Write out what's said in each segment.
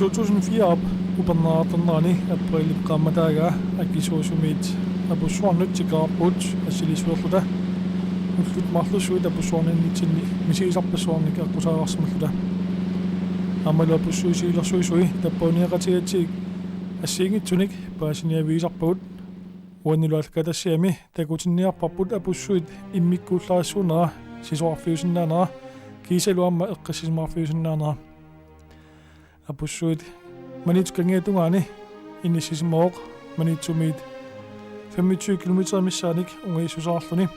2004 op upannaartarnerani aprilipqaamataaga akisuusumit apussuarnutikaarput assilisuerluta ullutmarlusuit apussuarninnitsinni misiisarpassuarnik aqusaaqarsimulluta amalu apussuisiilersuisui tappauniaqatigatig ассиингитсуник паасиниавиисарпагут уаннулуалкатассиами такутинниарпарпут апуссуит иммиккууллаассуунера сисуарфиусиннаанера кисалуамма эққиссисмаарфиусиннаанера апуссуит манитукангиатунгаани инниссисимооқ манитсумиит 25 км миссааник унгииссусаарлуни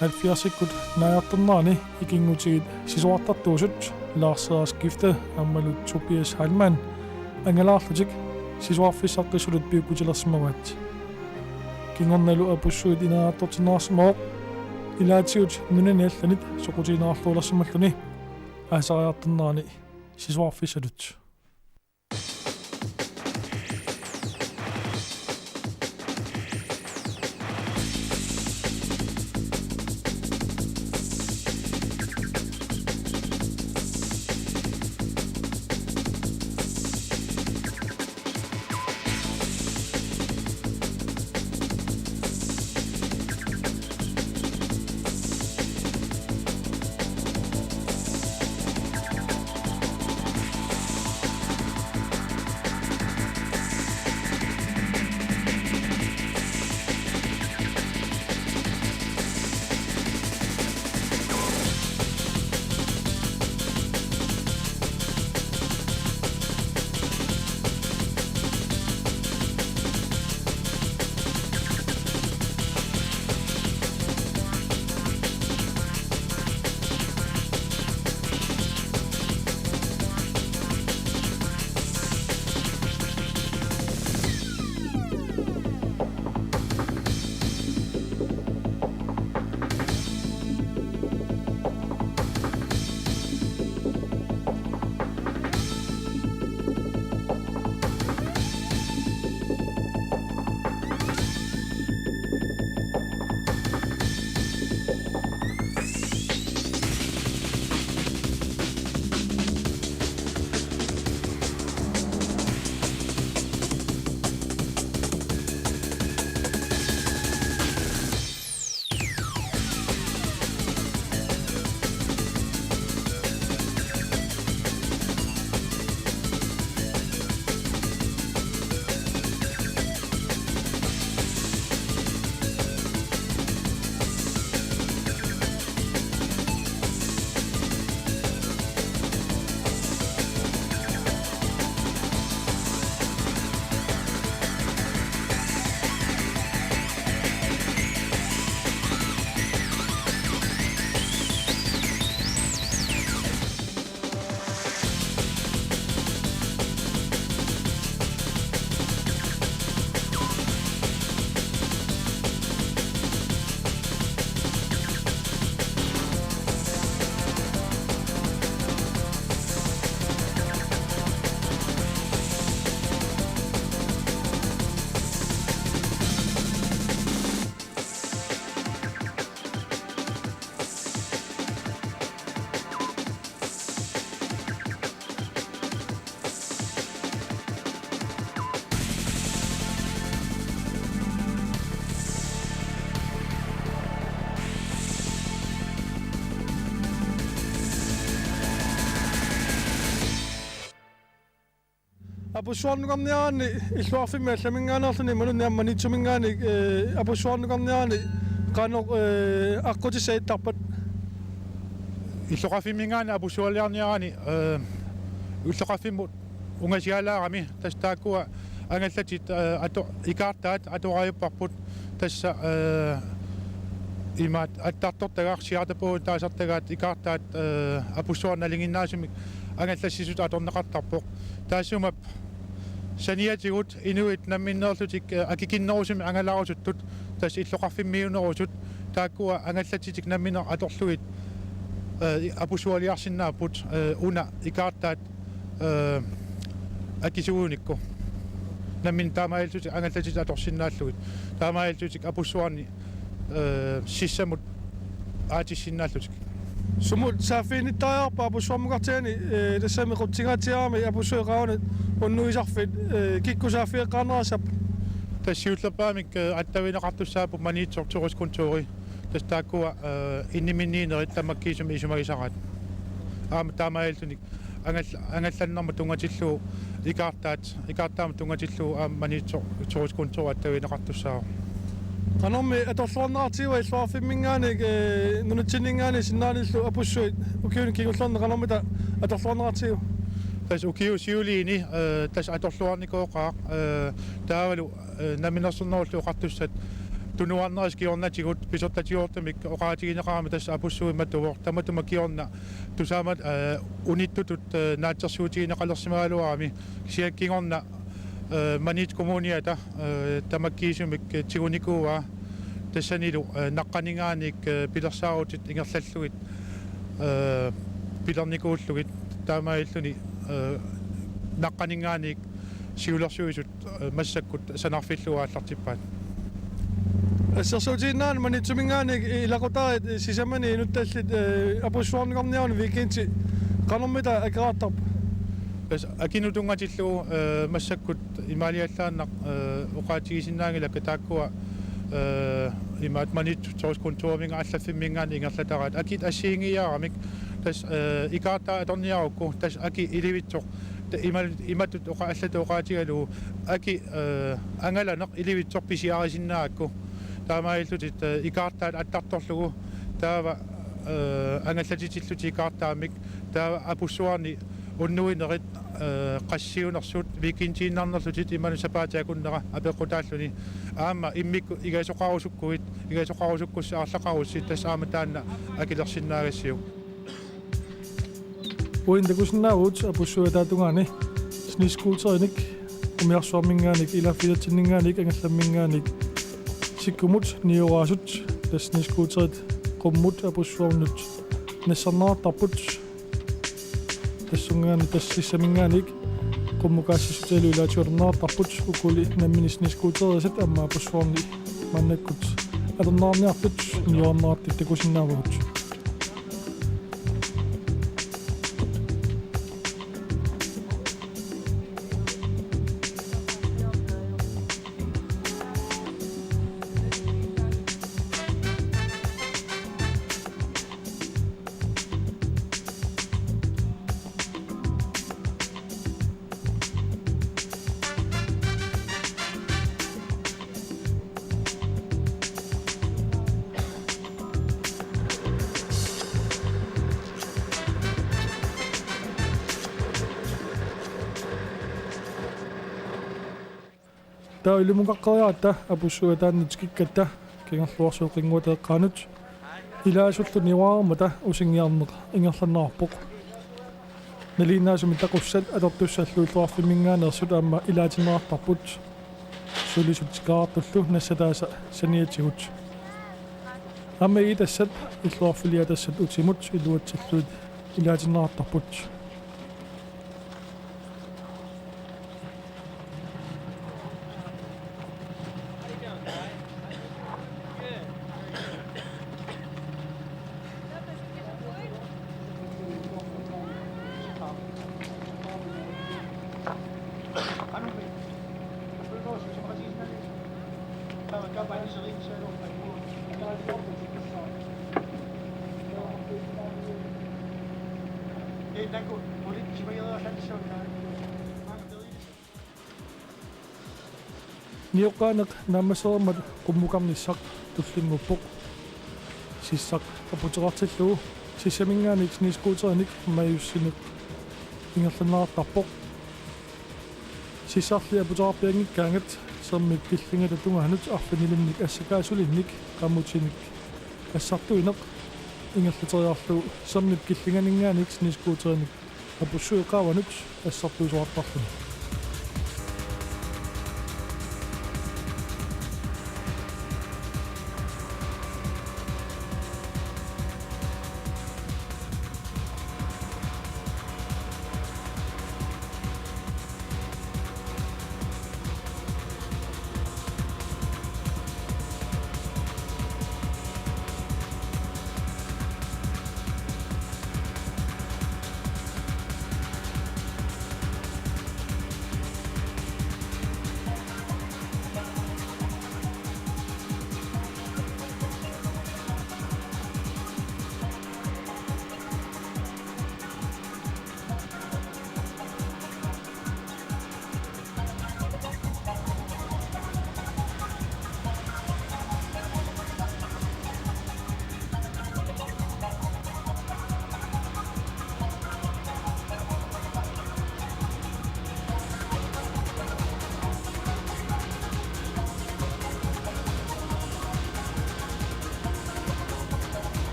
70-иккут наяртернерани икингутигит сисуартартуусут лаарсераскифта аммалут Tobias Heilmann ангалаарлутик сисуарфиссаққисулут пиуккутилерсимаваат кингорналу апуссуит инаартортинаарсимооқ илаатиут нунаниалланит соқутинаарлуулерсималлуни аасариартернерани сисуарфиссалут апуссуарнугарниаани иллуарфимми алламингаанерлуни манунниамманитсумингаани апуссуарнугарниаани qaano аққутиссаиттарпат иллоқафимингаани апуссуалиарниарани уллоқафиммут унгасиалаарами тастааккуа ангаллатит ато икаартаат атораюппарпут тасса имаат аттартортагаарсиартапуу таасартагаат икаартаат апуссуарналингиннаасумик ангаллассисут аторнеқартарпоқ таасумап саниатигут инуит намминнерлутик акикиннерусими ангалаарусуттут тас иллоқарфиммиунерусут тааккуа ангаллатитик намминер аторлугит апуссуалиарсиннааппут уна икаартаат акисууникку наммин таамаилтут ангаллатит аторсиннааллугит таамаилтутик апуссуарни сиссамут аатиссиннааллутик Sumut saaffiin ittaajarpa apussuarmukartiani tassami qutsingaatiarami apussuiqauna unnuisarfit kikkusaaffieqqaarnerasap тассиуллерпаамик аттавинеқартуссаапу маниитсортурускунтуури тастааккуа инниминниинерит тамаккиисуми исумагисарат аама таамааллуник ангалланнарма тунгатиллуу икаартаама тунгатиллуу аама маниитсортурускунтуури аттавинеқартуссаа qanormi atorluarneraatiua illuarfimminngaanik nunutsinningaani sinnaanillu apussuit ukiuni kigullerna qanormita atorluarneraatiua тас укиу сиулиини тас аторлуарникооqaaq таавалу наминерсернеруллу qартуссат тунуарнерис киорнатигут писортатиортамик оqaатигинеqaarами тас апуссуимма тувор таматума киорна тусаамат униттутут наатсерсуутигинеqалерсимаалуарами сиаккигорна манит коммуниата тамаккиисумик тигуникууа тассанилу наққанingaaник пилерсаарутит ингерллаллугит пилерникууллугит таамаиллуни наққанingaaник сиулерсуисут массаккут санарфиллуааллартиппаат ассерсуутигиннаани манитсумингааник илақутарит сисамани инутталлит апусsuarniqarniarni викинти qanormita акераартарп бас акинутунгатиллуу массаккут имаалиаллааннақ оqaатигисиннаангила тааккуа имаат манит торскунтууминга аллаффиммингаани ингерлатараат акит ассиингиаарамик тас икаартаа аторниарукку тас аки иливитсоқ иматут оqaаллата оqaатигалу аки ангаланеқ иливитсоқ писиарисиннаакку таамаиллутит икаартаат аттарторлугу таава ангаллатитиллути икаартаамик таава апуссуарни уннуинерит qassiunersuut викинтииннарнерлутит иману сапаатиакуннера апеққутааллуни аама иммикку игасоқарусуккуссаа арлақаруссит тас аама таанна акилерсиннаагассиу уиндакусиннаавут апуссуатаатунгаани снискуутериник умиарсуармингааник илаффилатсиннингааник ангалламмингааник сиккумут ниораасут тас снискуутерит qumмут апуссуарнут нассарнаартарпут тассунгаани тассиссамингааник qumмукаассисутелу илаатиорнаартарпут укули намминиснискуутерисат амма апуссуарни маннаккут атернаарниартут ниорнаартик такусиннаавагут таа илумуқаққариаатта апуссуатааннут киккатта кингерлуарсуоқингуатеэққаанут илаасуллу ниуаармата усингиарнеқ ингерланнаарпоқ налинаасуми тақуссат алертуссаллуиллуарфимингаанерсут аама илаатинеартарпут сулисутикаартуллу нассатааса саниатигут аама итассат иллуарфилиатассат утимут илуатсаллуит илаатинеартарпут ниоққаанеқ нааммасеермат qummukarnissaq tullinnguppoq сиссақ апутерартиллуу сиссамингааник снискуутериник маюссинеқ ингерланнеартарпоқ сиссарли апутерарпиангиккаангат сермик киллингата тунгаанут арфинилинник ассакаасулинник qamutinik ассартуинеқ ингерлатериарлуу сермик киллинганингааник снискуутериник апуссуиқааванут ассартуусуартарлуни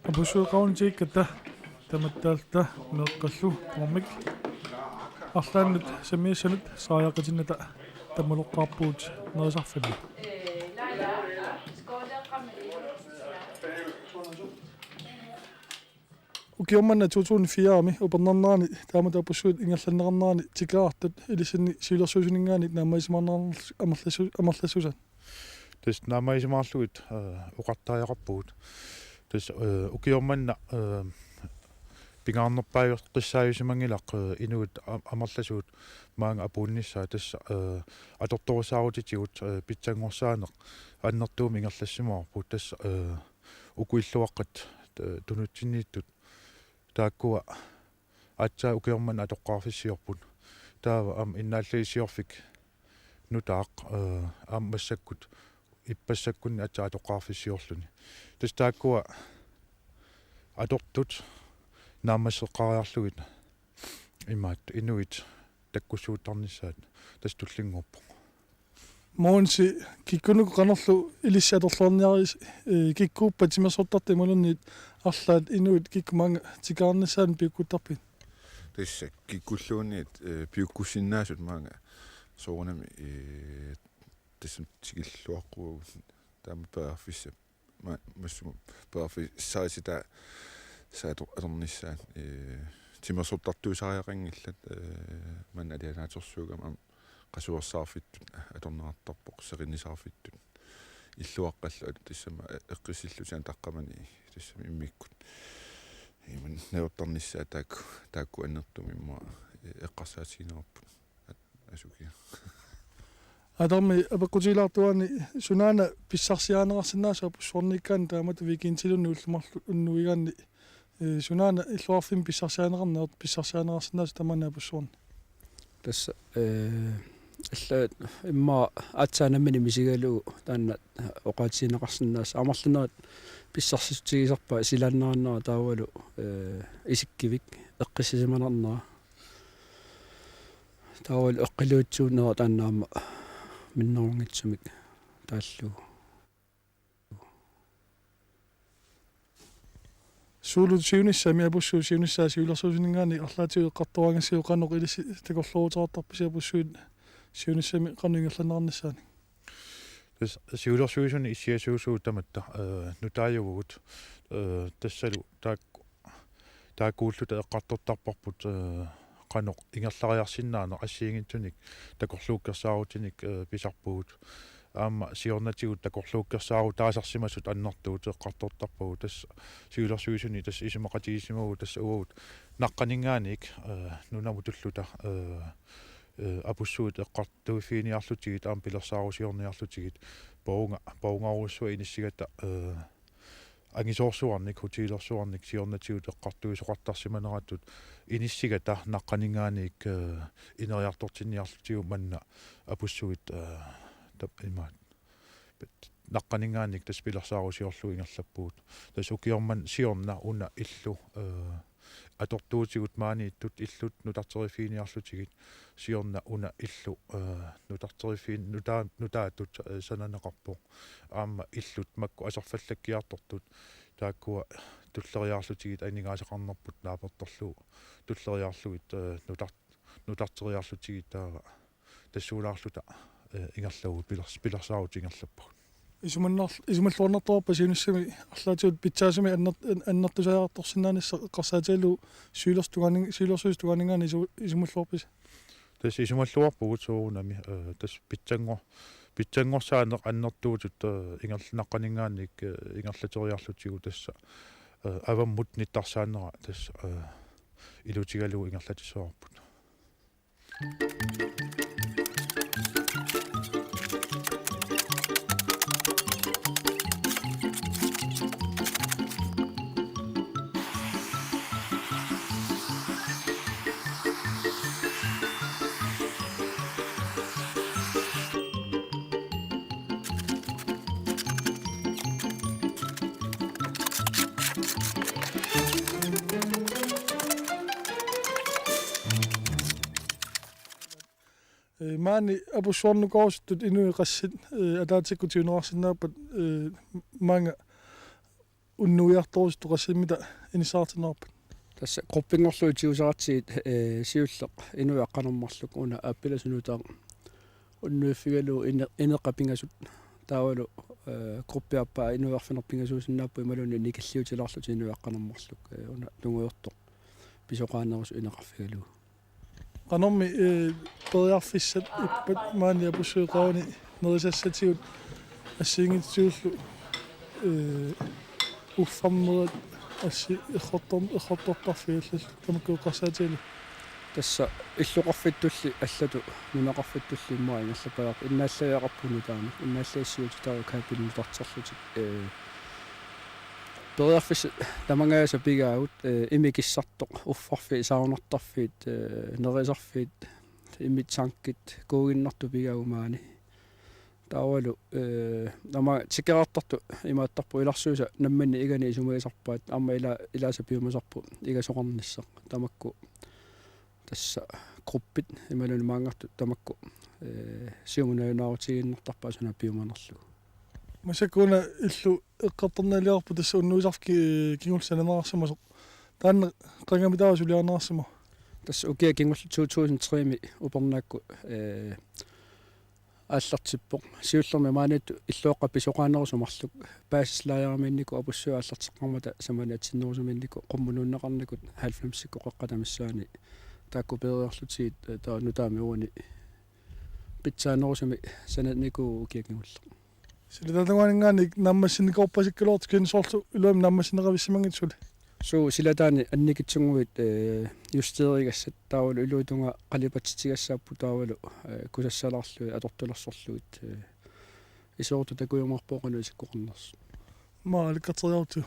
апусуэқарунтигикка таматтаалта меэққаллу кормик арлааннут самиассанут сааяқатинната таммалоққарпуут нерисарфалли укиорманна 2004-ами упернернаани таамата апуссуут ингерланнеқарнаани тикаартут илисинни силерсуусунингаани наамаисмаарнернерлу амерлассусан тас наамаисмаарлугит оқартааяқарпуут тас укиорманна пингаарнерпаайор қиссааюсимангилақ инуут амерласуут маанга апуунниссаа тасса аторторусаарутитигут питсангорсаанеқ аннертуumi ингерлассимаарпут тасса укуиллуаққат тунутсиннииттут тааккуа атсаа укиорман атоққарфиссиорпут таава ам иннааллисиорфик нутаақ аммассаккут иппассаккунни атсаа атоққарфиссиорлуни тас тааккуа атортут наамассеққариарлугит имаат инуит таккусуутарнissaат тас туллингорпо моонси киккунуку канерлу илиссаторлуарниарис киккууппат симерсортарти малунниит арлаат инуит киккумаанга тикаарнissaан пиуккуттарпит тасса киккуллуунниит пиуккуссиннаасут маанга соорнами тасс тигиллуаққуу таама паафисса массу паафиссаасита сааторнissaat тимерсортартуусариақангиллат ман алианаатерсуугама qasuersaarfittut atornerartarpoq seqinnisarfittut illuaqqallu tassama eqqisillutian taqqamani tassama immikkut iman neortarnissaa taakku annertumi imma eqqarsaatiginerarput asukia адарми апеккутилаартуани сунаана писсарсиаанерарсинааса пусsorниккаан таамата викинтилунни уллумарлу уннуигаанни сунаана иллуарфим писсарсиаанерарнеот писсарсиаанерарсинааса тамана пуссорни тасса алла имма атсаанаммини мисигалуу таанна оқаатсинеқарсинааса амерлунерат писсарсутигисарпа силааннераннера таавалу исиккивик эққиссисиманернера таавалу эққилуутсуунера тааннаама миннерунгитсумик тааллуу суулут сиунissami апуссуу сиунissаа сиулерсуусинингаани арлаатиу эққарторангасиу қанеқ илиси такорлуутеқартарписи апуссуут сиунissami қануингерланернissaани тас сиулерсуусуни иссиасуусуу таматта нутаажугут тассалу тааккууллута эққартортарпарпут qanoq ingerlariarsinnaana assiingitsunik takorluukkersaaruutinik pisarpugut aamma siornatigut takorluukkersaaru taasarsimasut annertuut eqqartortarpugu tass siulersuisuni tass isimaqatigissimagu tass uut naqqaninngaaniik nunamu tulluta apussuut eqqartuifiiniarlutigit aam pilersaarusiorniarlutigit poungarussua inissigatta angisoorsuarnik hutiilersuarnik siornatigut eqqartuisoqartarsimaneratut inissigatta naqqaningaaniik ineriartortinniarlutigu manna apussuit imaat naqqaningaaniik tas pilersaarusiorlu ingerlappuut tas ukiorman siorna una illu atortuutigut maaniittut illut nutarterifiiniarlutigit siorna una illu nutaatut sananeqarpo aamma illut makku asarfallakkiartortut taakkua tulleriarlutigit ainingaaseqarnerput naapertorlu tulleriarlugit nutarteriarlutigit taava tassuulaarluta ingerlagut pilersaaruut ingerlappu исумаллуарнэрторпа сиунissami арлаатиут питсаасами аннертусаярторсинаанисса эққарсаатиалу сиулерсуустугаанингаани исумаллуарпис тас исумаллуарпугут суунами тас питсангорсаанеқ аннертуутут ингерлнаққанингаанник ингерлатериарлутигу тасса аваммут ниттарсаанера тас илутигалу ингерлатиссуарпут maani apussuarnukorustut inuiqassit alaatikutiunerarsinnaappat maanga unnuiartorustuqassimita inissaartinarpat tässä gruppingorluutiusaratsiit siulleq inuiaqqanermarluk una appilasunutaaq unnuiffigalu ineqqapingasut taavalu gruppiappaa inuiarfinerpingasuusinnaappu imaluni nikalliutilarlut inuiaqqanermarluk una tunguyortoq pisoqaanerus ineqarfigalu qanormi periarfissat ippat maania pussuiqauni nerisassatigut ассиингитсууллу уффарнерат асси иххорторпарфигаллал тамаккуэққарсаатигалу tässä иллоқарфиттулли аллату нунеқарфиттулли иммаа ингерлапаақ иннааллариақарпуну таами иннааллаассиутитаа каапилнутартерлутик периарфис тамангааса пигаагут имикиссартоқ уффарфи саунартарфиит нерисарфиит имитсанккит куугиннарту пигаагумаани таавалу нама тикеартарту имааттарпу иларсууса наммани игани исумаисарпаат амма илааса пиумасарпу игасоқарниссақ тамакку tässä gruppit ималуни маангарту тамакку сиумунаюнаарутигиннартарпаа суна пиуманерлу масакуна иллу эққарторналиарпу тасса уннуисарфки кигулсананаарсамасо таанне қангамитаасулиарнаарсама tässä ukia kingullu 2003 ми упернаакку ааллартиппоқ сиуллерми мааниту иллуоққапписоқаанерусумарлук паассилааяраминнику апуссуа ааллартеққармата саманиатсиннерусуминнику қоммунууннеқарникут 90-сикку қеққатамиссаани таакку периарлутигит таа нутаами уани питсаанерусуми санатнику уkia kingullu силататангуанингаани наммассинникорпасиккалоорт кинсоорлу илуами наммассинерависсимангитсули суу силатаани анникитсунгуит юстеригассат таавалу илуутунга қалипатситигассааппу таавалу кусассалаарлуи атортулерсорлуит исоорту такуйумарпооқану исиккоқарнерс маа аликкатериарту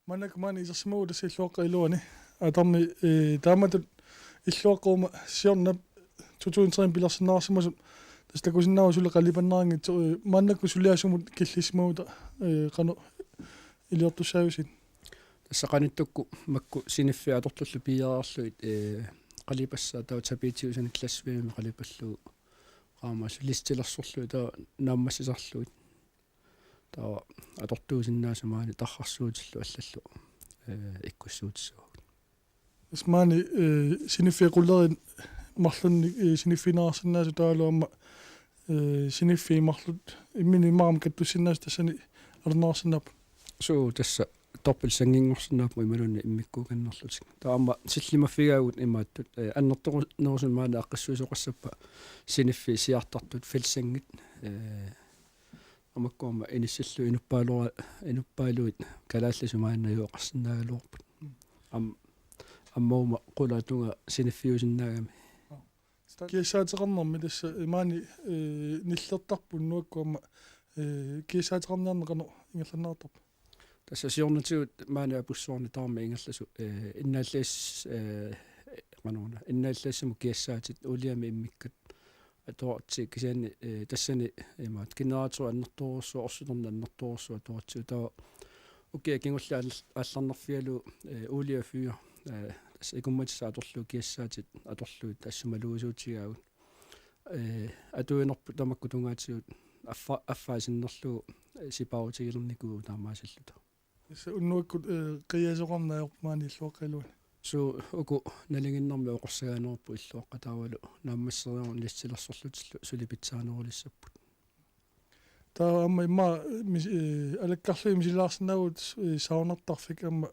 манак мани исерсимагу тассиллуаққа илуани атарми тааматут иллуаққуума сиорна 2003 пиларсинаарсимасут тастакусиннаава сули қалипаннаангит маннакку сулиасумут киллисмаута қану илиортуссаависит tässä qanitukku makku siniffi atorlullu piiraarluit qalipassaa taw tapitiusan klassviimi qalipallu qaamas listilersorlu taw naammassisarluit taw atortuusinnaasumaani tarrarsuutillu allallu ikkussuutisuugut ismaani siniffi qullerin marlunni siniffinaarsannaasu taaluamma siniffi marlut immini maam kattussinnaas tassani arnaarsannaap suu tässä torpilsangingorsinnaapmu imalunni immikkuukannerlutik taama sillimaffigagut imaattut annertorunersun maana aqqissuusoqassappa siniffi siartartut felsangit amakkuama inissillu inuppaaluit kalaallisumaanna yuoqarsinnaaluorput аммаума qulatunga siniffiusinnaagami киссаатеқарнэрми тасса имаани ниллертарпун нуаккуама киссаатеқарниарнеқано ингерланнаартарп tässä siornatigut maani apussuarni taarmi ingerlasu innaallais qanuuna innaallaissimu kiassaatit uliami immikkat atoorti kisiani tassani imaat kineraatu annertorussua orsutorna annertorussua toorti taa ukia kingulla алларнарфиалу уулиа фиа тас икумматисса аторлу киассаатит аторлуит тассумалуусуутигаагут атуинерпу тамакку тунгаатигут аффаасиннерлу сипаутигилерникуу таамаасиллута исса уннуаккут қиасоқарнаайорпаани иллуаққилуани су уку налингиннэрми оқорсагаанерпу иллуаққатаавалу нааммассериорн лиссилерсорлутиллу сулипитсаанерулиссаппут таа амма имма алаккарлуи мисилаарсинаагут саунартарфик амма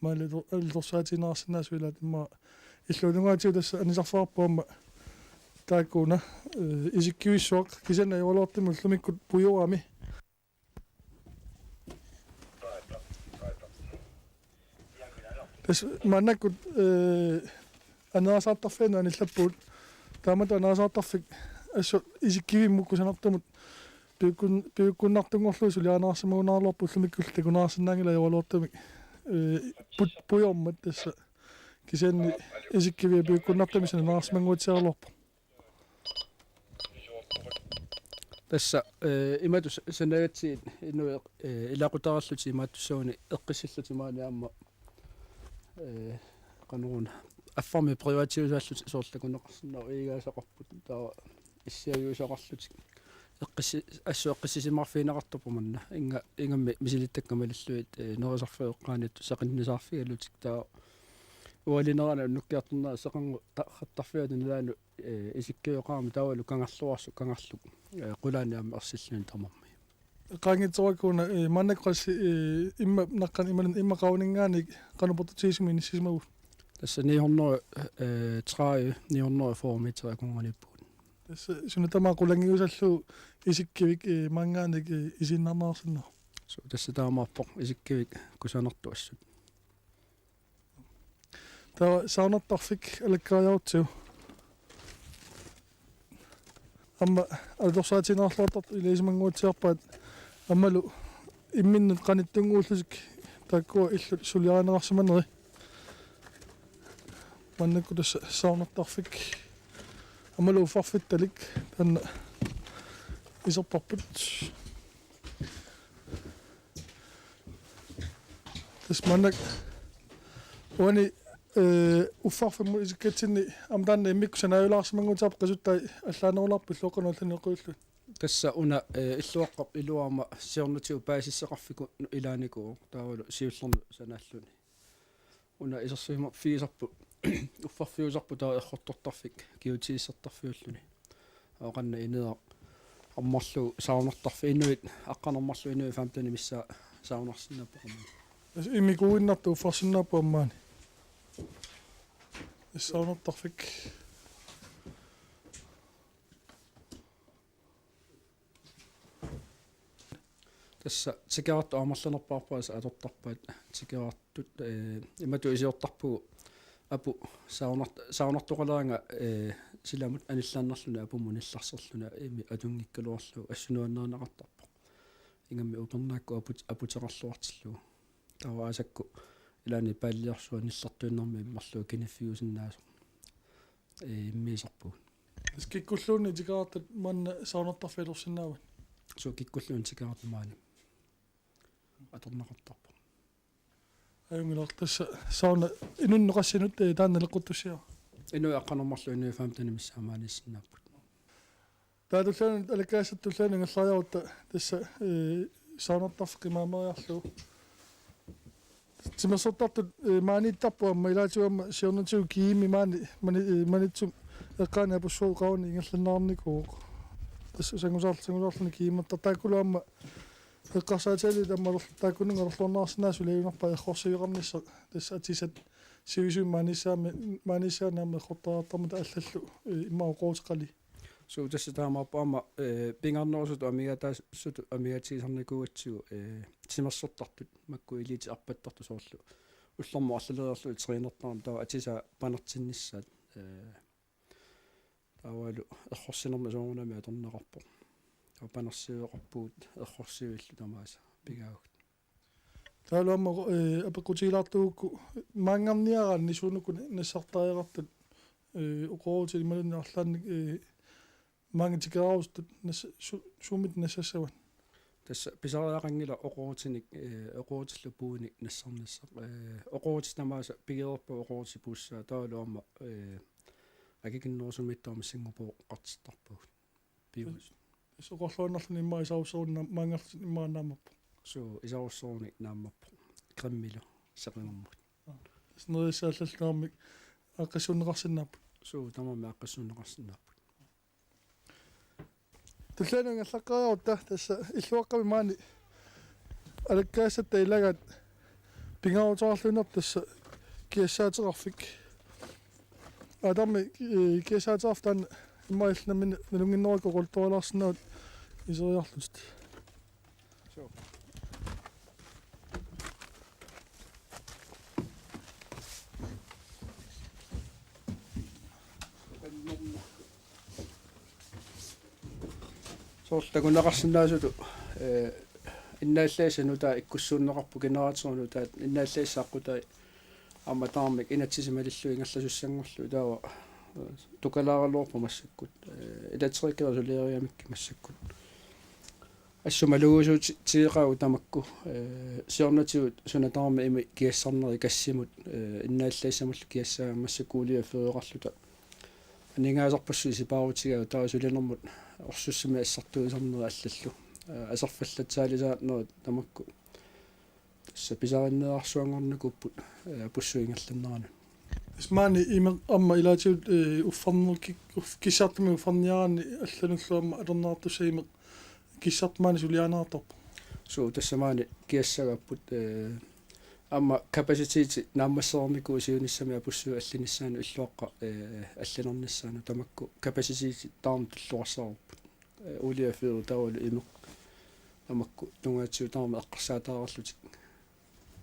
маалу аллорсаатинаарсинаасу илаат имма иллунунгаатиу тасса анисарфаарпу амма тааккуна исиккивиссуақ кисана юалоортиму ллумиккут пуйуами тас маннаккут анаасаартарфиану аниллаппуут таамат анаасаартарфик ассу исиккивиммукку санартумут пиуккуннартунгорлуу сулианаарсимагунаарлорпу ллумиккул такунаарсинаангила юалоортумик пуйормат тасса кисанни исиккиви пиуккуннартамисана наарсимангуутсиарлорпу tässä imatus sanagatsiit inu ilaqutaaralluti imaatussauни eqqissallutimaani amma qanuuna аффарми приватиусааллут соорлакунеқарсинаа иигаасақарпут таа иссиагиусақарлутик эққисси ассу эққиссисимарфиинеқартупу манна ингамми мисилиттаккамаллуит нерисарфиоққаанит сақиннисаарфигалутик таа уалинерана уннуккиарторнаа сеқангу хаттарфиатун лаану исиккиоқаама таавалу кангарлуарсу кангарлук қулааниами арсиллуни тамарми qaangitsorakuna mannaqqassi imma naqqan imma qauninggaani qanuportutiisimi nissimagu тасса 900 траи 900 формитера кунгониппут тасса сунатама qulangиусаллу исиккивик мангааник исиннарнаарсинна су тасса таамаарпоқ исиккивик кусанартуассут таа саунаттарфик алаккаажаутсу амма алдорсаатинерлуартарт илисимангуутсиарпаат аммалу имминнут qaниттунгууллусик тааккуа иллут сулиаанерарсиманери маннаккутас саунаттарфик аммалу фарфитталик танна исерпарпут тас маннак уани уффарфимму исиккатсинни амтаанна иммиккусанааюлаарсимангутаап qasuttai аллаанеруларпу луоқануллани тасса уна иллуаққап илуарма сиорнутиу паасиссеқарфику илааникуу таавалу сиуллерну санааллуни уна исерсуима фиисарпу уффарфиусарпу таа эрхортортарфик киутииссертарфиуллуни аоқанна инеа аммарлу саунартарфи инуит аққанермарлу инуи фамтани мисса саунарсиннаппоқамма иммикуиннарту уффарсиннааппу аммаани саунартарфик тасса тикеарту амерланерпаарпаас атортарпаат тикеартут имату исиортарпугу апу саунартоқалаанга силамут аниллааннарлуна апуму нилларсерлуна ими атунгиккалуарлу ассунуаннернеқартарпо ингамми упернаакку апутерарлуартиллу таваасакку илаани пааллиарсуа ниллартуиннэрми иммарлуу киниффиусиннаасо иммисарпу скиккуллуунни тикаартат манна саунартарфилерсинаават соо киккуллуун тикаартмаани аторнеқартарпо аюнгилартасса сауна инуннеқассинут таанналеққуттуссиа инуи аққанермарлу инуи фамтани миссаамааниссиннааппут таатуллаан алаккаассаттуллаан нгаллаажарута тасса саунартарфқимаамериарлу тимасортартут маанитарпуа майлаатуамма сиорнатиу киими манитсум эққаани апуссуу қауни ингерланнаарникуу тасса сангусаарлуни кииматтар тааккулуамма эққарсаатали таммалер тааккуннгаерлуорнаарсинаасу леюнарпа эрхорсиуқарнisser тасса атисат сивисуим маанисаанаама хортаартармата аллаллу иммаоқоотеқали суу тасса таамааппаама пингарнерусут амигатаассут амигатисарникуатсигу тимассортартут макку илити арпаттарту соорлу уллэрму арлалеерлу итеринертарам таа атиса панертиннissaат таавалу эрхорсинерма соонами аторнеқарпо таа панерсиуеқарпуут эрхорсиуиллу тамааса пигаагут таалуамма апекутилаартуукку маангарниарaan нисунукку нассартариақартут уқоорути ималунниарлаанник маангитикераустут сумит нассассават тасса писариақангила оqoorutinik оqoorutиллу пууник нассарниссақ оqoorutис тамааса пигерерпу оqoorutsi пуссаа таалуамма акикиннерусумиттаама сингапур қартиттарпугут пиус соқорлуаннарлуни имма исаусуунна маангарлут иммаанаамаппу суу исаруссооник нааммаппу креммилу сеқингэрмут снерисааллаллаармик аққиссуннеқарсинааппу суу тамами аққиссуннеқарсинааппут туллаанунга аллаққариарутта тасса иллуаққами маани алаккаассатта илагат пингаарутаарлунер тасса киассаатерарфик адарми киассаатерартан иммаиллнамин налунгиннеракку qultuarlaarsinnaut исериарлут соо соорлакунеқарсинаасулу иннааллаасанута иккуссууннеқарпу генераторнута иннааллаассааққута амматаармик инатсисималиллу ингерласуссангорлу таава тукалааралуорпу массаккут илатерикерасулеериамикки массаккут ассумалугусуут тиеқау тамакку сиорнатиут сунатаарма ими киассарнери кассимут иннааллаисамуллу киассаа массакуулиа феоқарлута анингаасарпассу сипаарутигау таа сулинэрмут орсуссами ассартуисарнери аллаллу асарфаллатсаалисаатнеру тамакку саписариннеарсуангорнакуппут пуссуингерланнерана Ismaani ima amma ilaatiut uffarnerki kissartumi uffarniaraani аллануллуамма алернаартусаиме киссартмаани сулианаартарпа суу тассамаани киассагаппут amma capacity наммассоорнику сиуниссами апуссуу аллиниссаану иллуаққа аллинернissaanu тамакку capacity таам туллуарсаарпут улиафиу таавалу имеқ тамакку тунгаатсуу таама эққарсаатаарерлутик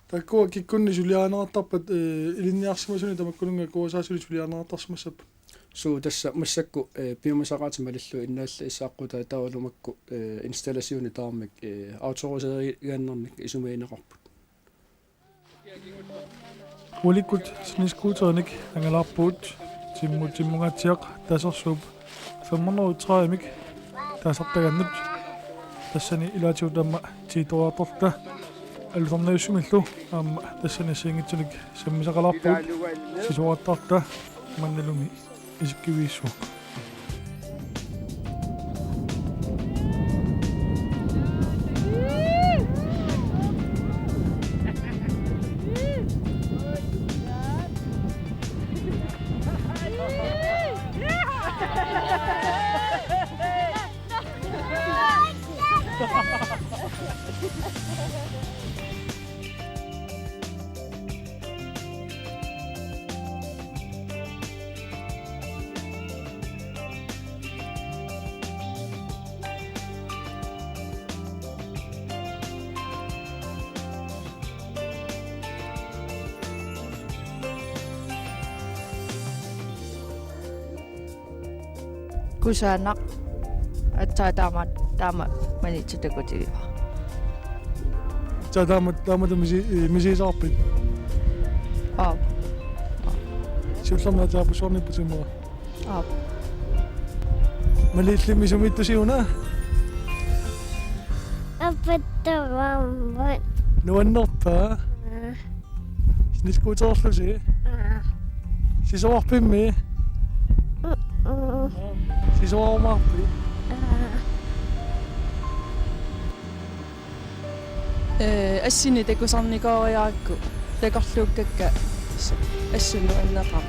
таккуа киккунни сулианаартарпат илинниарсимасуни тамаккулунга куасаасули сулианаартарсимассап суу тасса массакку биомасараати малиллу иннаалла исааққута таавалумакку инсталласиуни таамик ауторисеригааннерник исумаинеқарпут уликкут снискуутерник ангалаарпуут тиммунгатсиақ тасерсууп 530 тасартаганнут тассани илаатиутамма титораторта аллернаюссумиллу аама тассани сингитсуник саммисақалаарпуут сисуаттарта манналуми исиккивииссуу Kusaanak at sa tama manitsutakutigwa. таамат мисисаарпит сиуллерна таапусорниппутимера малиллими сумиттусиуна аппаттавамбат нуаннерпа снискуутерлуси сисоорпимми сисоормарпи ассини такусарникоориаракку такорлууккакка ассунуаннеқар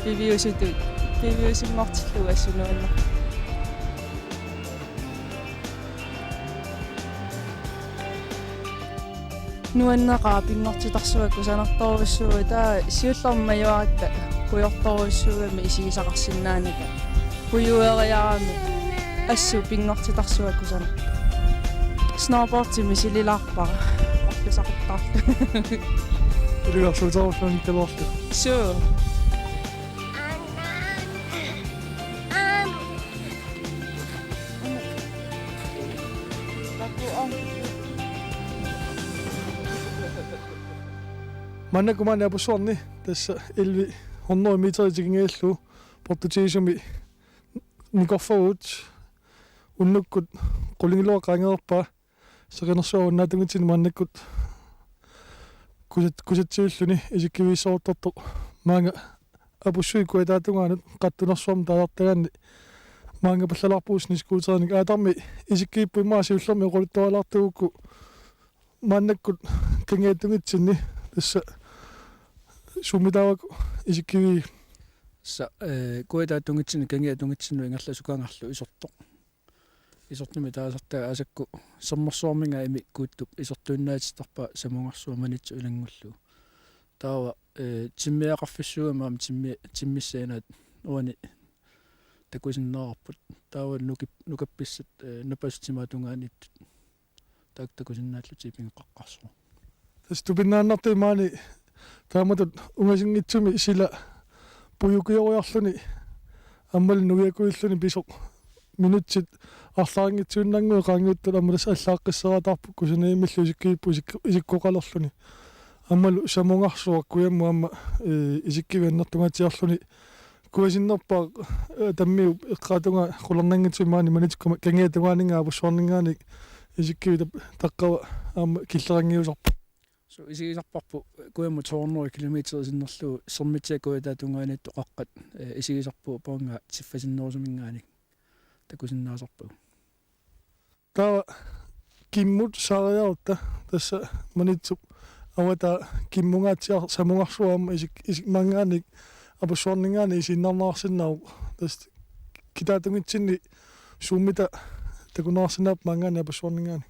пивиусиммартиллуг ассунуаннеқ нуаннеқаа пингортитарсуакку санарторуссуа таа сиуллэрмаюаракка куйорторуссуугами исигисақарсиннааника куюериарами ассу пингортитарсуакку сана snowboardтими силилаарпара оркисақаттаарлу илуарсуутаарлуни талоорлу суу маннакумаани апуссуарни тасса 100 метри тигингааллу портутиисуми никорфаут уннуккут qulingilua qaangeerpa seqinерsuarunnaatungitin maannakkut kusatsiulluni isikkiviissoortortoq maanga apussui kuataatungaanut qattunersuarm taalartagaanni maanga pallalarpuusni skuuternik aatarmi isikkiippuimmaasiullermi oquluttualaartugukku maannakkut kangaatungitsinni tassa summitaawaku isikkivi sa kuataatungitin kangaatungitsinnu ingerlassukaangarlu isortoq isortumi taasartaa asakku sermersuarminga imi kuuttup isortuunnaatittarpa samungarsua manitsu ilangullu taawa timmiaqarfissuumaam timmissaanaat uani takusinneerarput taawa nukappissat napastimaatungaanittut takusinnaalluti pingeqqaqqarsu tas tupinnaannarti maani taamatut ungasingitsumi sila puyukioriarluni аммал нуиакуиллуни писоқ минутсит арлаарнгитсуиннангуи qaangiuttul аммалас аллааққиссератаарпу кусинаимиллу исиккииппу исиккоқалерлуни аммалу самунгарсуа куямму амма исиккивианнартунгатиарлуни kuasinnerpaa tammiu eqqaatunga qulernangitsummaani manitukuma kangiatugaanинга апуссуарнингаани исиккиута таққава аама киллеранgiusarpu so isigisarparpu kuammu 200 kilometer sinnerlu sermitiakua taatungaaниiтту qaqqat isigisarpu paanga tiffasinnerusumingaani takusinnaasarpu taa kimmut saariarutta tassa manitsuk awata kimmungaatiar samungarsuaama isik mangaanik апуссуарнингаани исиннарнаарсиннау тас китаатунгитсинни суумита такунаарсинаап мангаани апуссуарнингаани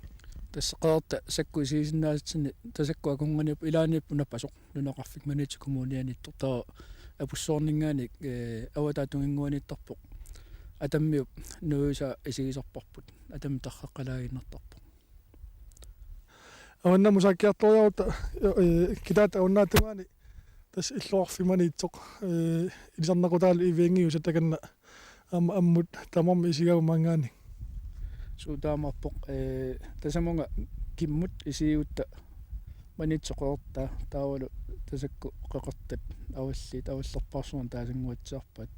тассеқарта сакку isigisinnaasitsinni tasakku akunganiup ilaaniippu napasоқ нунеқарфик манитикумуунианиттор таа апуссуарнингаани аватаатунгингуаниттарпоқ атаммиуп нууса isigisarparput атам тарраққалаагиннартарпоқ аванна мусаккиарториарута китаат ауннаатугаани тас иллуарфиманиитсоқ илисарнакутаалу ивиангиуса таканна аммут тамарми исигау мангаани суутаамарпоқ тасамунга киммут исиутта манитсоқорта таавалу тасакку қеқартат аваллит аваллерпарсуун таасангуатсиарпат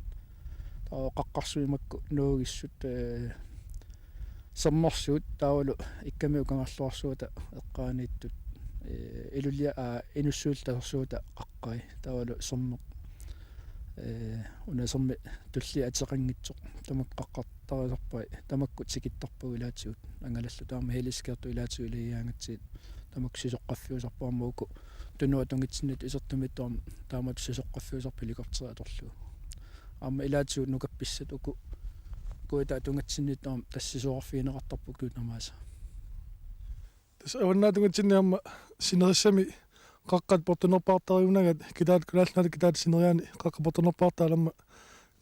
таа қаққарсуимакку нуугиссут саммарсуут таавалу иккамиу кангарлуарсуута эққаанииттут илулиа инуссуултасерсуута қаққай таавалу сэрмеқ унасерми тулли атеқангитсоқ тамак қаққартарисарпай тамакку тикиттарпуг илаатигут ангалаллу таама хелискерту илаатигу илиаангатсиит тамак сисоққаффиусарпаамауку тунуа тунгитсиннит исертумиттуам таамат сисоққаффиусарпи ликортериаторлу аама илаатигут нукапписсат уку куита тунгатсинниттуам тассисуарфиинеқартарпу куутнамааса тас аваннаатунгитсинни аама синериссами qaqqat portunerpaartariunagат китаат кулаалнали китаат синериаани qaqqa portunerpaartaalamma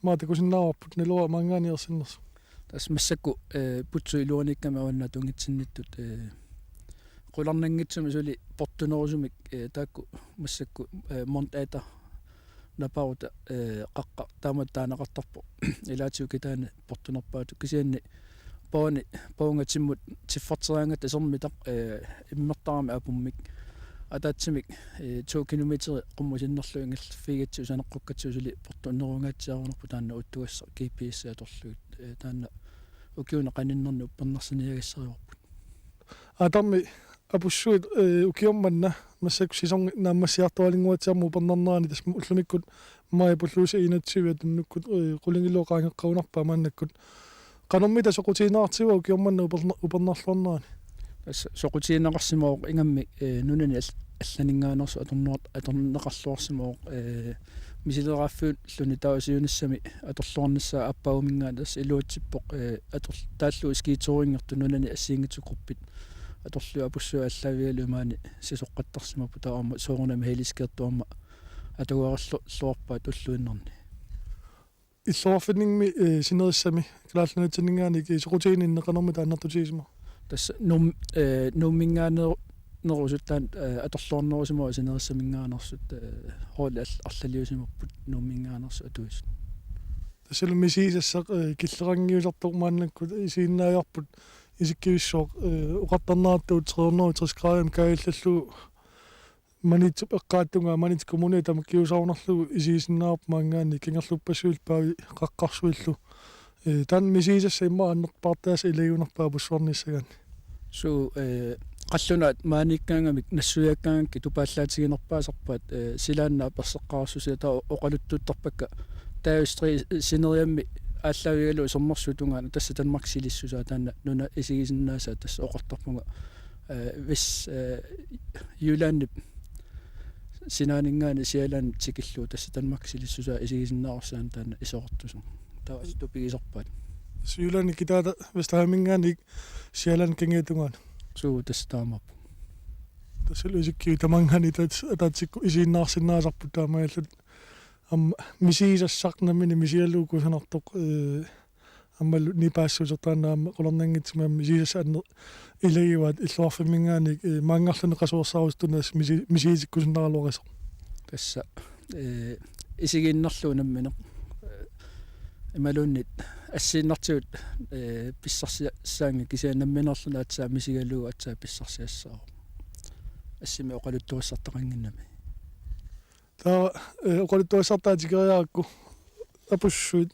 маатакусиннаарпут налуа манганиерсиннерс тас массакку путсу илуаниккама аваннаатунгитсинниттут qulernanngitsumi suli portunerusumik taakku массакку монтаата напаута qaqqa тааматтаанеқартарпо илаатиу китаани portunerpaatu кисианни паунgatиmmut тиффартериангат асермитақ иммертарами апуммик атаатсимик 2 километри qummusinnerlu ingallfigатсу санеққуккатсуусули портуннерунгатсиарунерпу таанна уттугасса GPS аторлугит таанна укиуна qaninnерни уппарнарсиниагассариорпут атарми апуссуит укиорманна массак сисонг нааммассиартуалингуатсиарму упарнарнаани тас уллумиккут май пуллууса инатсивиат нуккут qulingilluoqaangeqqaunarpaa мааннаккут qanормита соқутиинаартива укиорманна упарнарлуарнаани тас соқутиинеқарсимаоқ ингамми нунани алланингаанерсу аторнеқарлуарсимаоқ мисилераффуут луни таусиунассами аторлуарнассаа аппаумингаа тас илуутсиппоқ тааллу скииторингерту нунани ассиингитсукруппит аторлу апуссуа аллавиалумаани сисоққаттарсимапу таама соорунами хелискертуарма атугуарерлуарпаат уллуиннерни иллуарфиннингми синериссами клаалланатсиннгаани соқутиининнеқанерми тааннартутиисма тас нуммингаанерусуттаан аторлуарнерусимаа синериссамингаанерсут хоол арлалиусимаппут нуммингаанерсу атуис тассалу мисисассақ киллерангиусартоқ мааннаккут исииннаажарпут исиккивиссооқ уқартарнааттуут 360 градам каиллаллу манитсуп эққааттунгаа манитикумуни тамаккиусаарнерлугу исиисиннаарп маангаани кингерлуппассуил паави қаққарсуиллу тан мисисасса имма аннерпаартаас илагунерпаа пуссуарниссаган су қаллунаат maanikkaangамик нассуяаккаангки тупааллаатигинерпаасарпаат силаанна персеққарсусиа таа оқалуттуттарпакка таавистри синериамми ааллавигалу соммерсутунгаана тасса танмаксилиссусаа таанна нуна исигисиннаасаа тасса оқартарпунга вис юлааннип синаанинггаани сиалаан тикиллуу тасса танмаксилиссусаа исигисиннаарсаан таанна исоқартусу таа тупигисарпаат сиулани китаата вестаамингаани сиалаан кангиатунгаана суу тастаамап тассалу исикки тамангани татсикку исииннаарсиннаасарпу таамааллут ам мисисассарнамини мисиалуукусанартоқ аммалу нипаассусертаанаама qulernanngitsima мисисасааннер илагиваат иллуарфимингаани маангарлуни qasuersaarustунаас мисисиккусиннаралуарисо тасса исигиннерлуунамминеқ ималууннит ассииннартигут писсарсиаанга кисианамминерлуна атсаа мисигалуу атсаа писсарсиассаа ассими оқалуттуассартақангиннами таа оқалуттуассартаатикериаракку апуссуит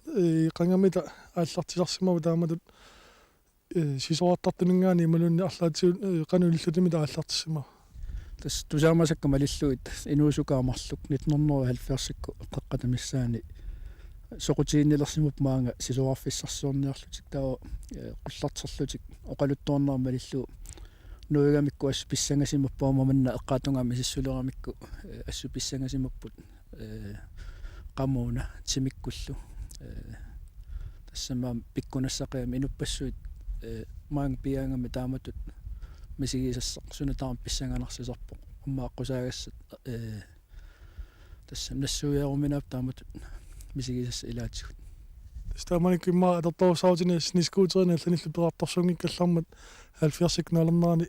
qangamita ааллартисарсимава тааматут сисоартартунингаани малунни арлаатиут qanulillutимита ааллартиссимава тас тусаамасакка малиллуит инуусукаамарлук 1970-сикку эққатамиссаани соқутииннилерсимуп маанга сисоарфиссарсуорниарлутик таа қуллартерлутик оқалуттуорнаар малиллу нуигамикку ассу писсангасимаппаама манна эққаатунгаами сиссулерамикку ассу писсангасимаппут qamuna timikkullu тассама пиккунассақиами инуппассуит маанг пиаангами тааматут мисигисассақ сунатаарм писсанганарсисарпоқ уммааққусаагассат тассам нассуяаруминаап тааматут мисигисасса илаатигут стаманикимма атортоусаутинис нискуутерина алланиллу перартарсунгиккаллармат 70-сикнуалернаани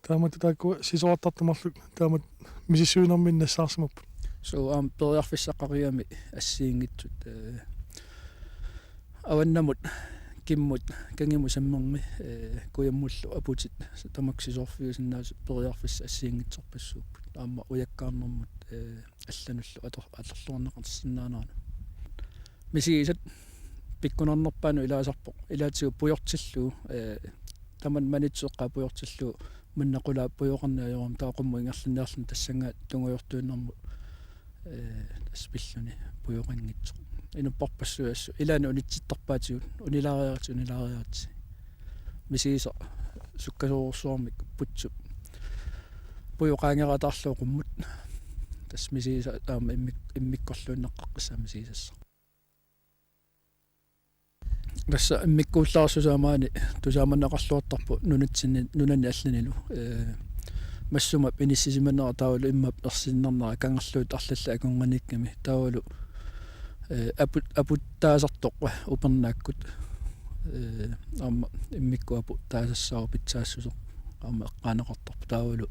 таамату таакку сисоартартумарлук таамат мисиссуинэрмин нассаарсимаппут so периарфиссаққариами ассиингитсут аваннамут киммут кангиму саммерми куяммуллу апутит тамаксисорфиусиннаасу периарфисса ассиингитсорпассууппут аама уяккаарнэрмут аллануллу алерлуарнеқарсинаанаана мисигисат пиккунарнерпаану илаасарпоқ илаатигу пуйортиллу таман манитсеққа пуйортиллу маннақулаа пуйоқарниаёрам таақумму ингерлиннаарлун тассангаа тунгуйортуиннэрму таспиллуни пуйоқангитсо инуппарпассуассу илаана унитситтарпаатигут унилаариарти мисигиса суккасоорсуармик путсу пуйоқаангератаарлуоқуммут тас мисигиса таама иммиккорлууннеққаққиссаа мисигисасса тасса иммиккууллаарсусаамаани тусааманнеқарлуартарпу нунанни алланилу массума пениссисиманера таавалу иммап ерсиннернера кангерлуут арлалла акунганикками таавалу апуттаасартоқ упернааккут аама иммиккуапу таасассаа питсаассусоқ аама эққаанеқартарпу таавалу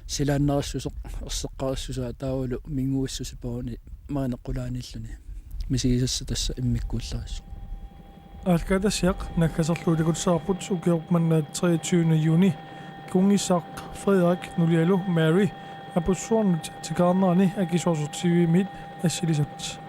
силааннерассусоқ ерсеққарассусаа таавалу мингуиссусипауни маанеққулааниллуни мисигисасса тасса иммиккуулларissу алкадасиақ наккасерлуутикутсаарпут укиорпманнаат 23 юни кунгисаақ Frederik Nulialo Mary апуссуарнут тикаарнерани акисуарсутсивимит ассилисат